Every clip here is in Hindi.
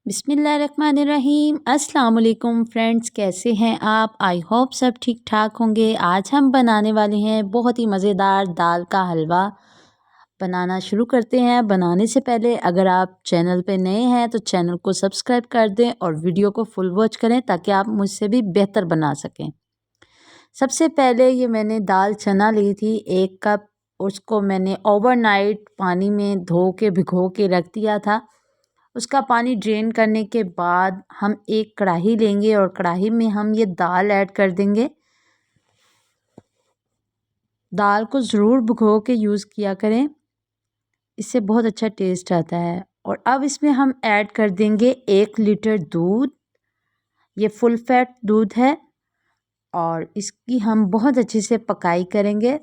बिस्मिल्लाहिर्रहमानिर्रहीम। अस्सलाम वालेकुम फ्रेंड्स, कैसे हैं आप? आई होप सब ठीक ठाक होंगे। आज हम बनाने वाले हैं बहुत ही मज़ेदार दाल का हलवा। बनाना शुरू करते हैं। बनाने से पहले अगर आप चैनल पे नए हैं तो चैनल को सब्सक्राइब कर दें और वीडियो को फुल वॉच करें ताकि आप मुझसे भी बेहतर बना सकें। सबसे पहले ये मैंने दाल चना ली थी 1 कप। उसको मैंने ओवरनाइट पानी में धो के भिगो के रख दिया था। उसका पानी ड्रेन करने के बाद हम एक कढ़ाई लेंगे और कढ़ाई में हम ये दाल ऐड कर देंगे। दाल को ज़रूर भिगो के यूज़ किया करें, इससे बहुत अच्छा टेस्ट आता है। और अब इसमें हम ऐड कर देंगे 1 लीटर दूध। ये फुल फैट दूध है और इसकी हम बहुत अच्छे से पकाई करेंगे।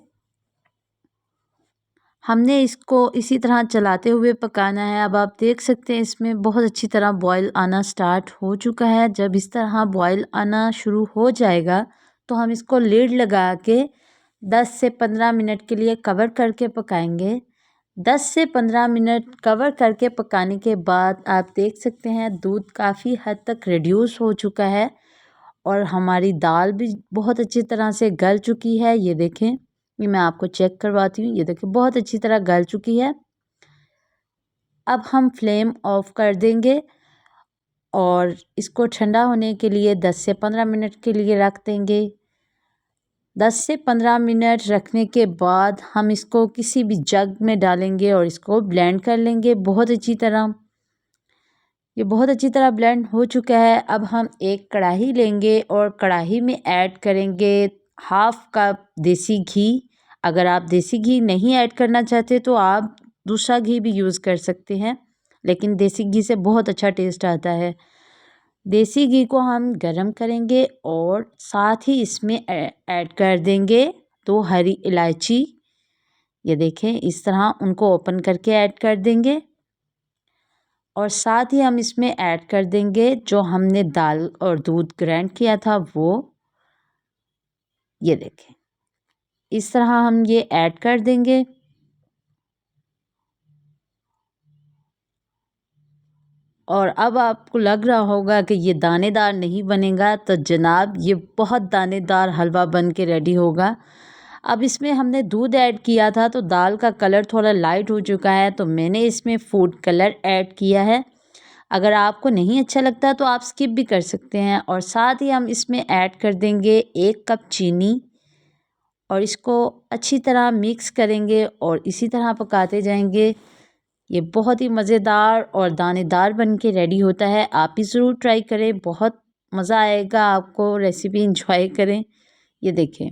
हमने इसको इसी तरह चलाते हुए पकाना है। अब आप देख सकते हैं इसमें बहुत अच्छी तरह बॉयल आना स्टार्ट हो चुका है। जब इस तरह बॉयल आना शुरू हो जाएगा तो हम इसको लीड लगा के 10 से 15 मिनट के लिए कवर करके पकाएंगे। 10 से 15 मिनट कवर करके पकाने के बाद आप देख सकते हैं दूध काफ़ी हद तक रिड्यूस हो चुका है और हमारी दाल भी बहुत अच्छी तरह से गल चुकी है। ये देखें, ये मैं आपको चेक करवाती हूँ। ये देखिए बहुत अच्छी तरह गल चुकी है। अब हम फ्लेम ऑफ कर देंगे और इसको ठंडा होने के लिए 10 से 15 मिनट के लिए रख देंगे। 10 से 15 मिनट रखने के बाद हम इसको किसी भी जग में डालेंगे और इसको ब्लेंड कर लेंगे बहुत अच्छी तरह। ये बहुत अच्छी तरह ब्लेंड हो चुका है। अब हम एक कढ़ाई लेंगे और कढ़ाई में ऐड करेंगे 1/2 कप देसी घी। अगर आप देसी घी नहीं ऐड करना चाहते तो आप दूसरा घी भी यूज़ कर सकते हैं, लेकिन देसी घी से बहुत अच्छा टेस्ट आता है। देसी घी को हम गरम करेंगे और साथ ही इसमें ऐड कर देंगे 2 हरी इलायची। ये देखें इस तरह उनको ओपन करके ऐड कर देंगे और साथ ही हम इसमें ऐड कर देंगे जो हमने दाल और दूध ग्राइंड किया था वो। ये देखें इस तरह हम ये ऐड कर देंगे और अब आपको लग रहा होगा कि ये दानेदार नहीं बनेगा, तो जनाब ये बहुत दानेदार हलवा बन के रेडी होगा। अब इसमें हमने दूध ऐड किया था तो दाल का कलर थोड़ा लाइट हो चुका है, तो मैंने इसमें फूड कलर ऐड किया है। अगर आपको नहीं अच्छा लगता तो आप स्किप भी कर सकते हैं। और साथ ही हम इसमें ऐड कर देंगे 1 कप चीनी और इसको अच्छी तरह मिक्स करेंगे और इसी तरह पकाते जाएंगे। ये बहुत ही मज़ेदार और दानेदार बन के रेडी होता है। आप भी ज़रूर ट्राई करें, बहुत मज़ा आएगा आपको। रेसिपी इंजॉय करें। ये देखें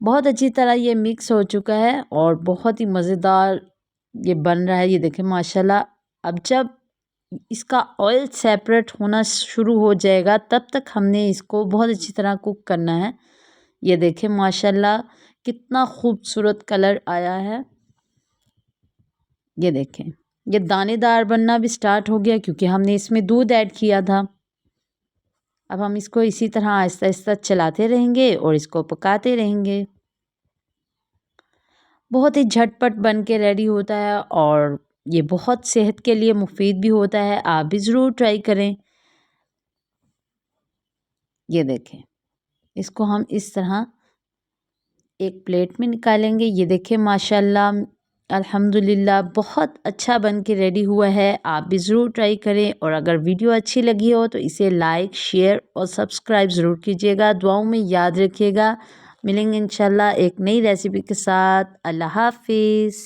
बहुत अच्छी तरह ये मिक्स हो चुका है और बहुत ही मज़ेदार ये बन रहा है। ये देखें माशाल्लाह। अब जब इसका ऑयल सेपरेट होना शुरू हो जाएगा तब तक हमने इसको बहुत अच्छी तरह कुक करना है। ये देखें माशाल्लाह कितना खूबसूरत कलर आया है। ये देखें ये दानेदार बनना भी स्टार्ट हो गया क्योंकि हमने इसमें दूध ऐड किया था। अब हम इसको इसी तरह आहिस्ता आहिस्ता चलाते रहेंगे और इसको पकाते रहेंगे। बहुत ही झटपट बन के रेडी होता है और ये बहुत सेहत के लिए मुफीद भी होता है। आप भी ज़रूर ट्राई करें। ये देखें इसको हम इस तरह एक प्लेट में निकालेंगे। ये देखें माशाल्लाह अल्हम्दुलिल्लाह बहुत अच्छा बन के रेडी हुआ है। आप भी ज़रूर ट्राई करें और अगर वीडियो अच्छी लगी हो तो इसे लाइक शेयर और सब्सक्राइब ज़रूर कीजिएगा। दुआओं में याद रखिएगा। मिलेंगे इंशाल्लाह एक नई रेसिपी के साथ। अल्लाह हाफिज़।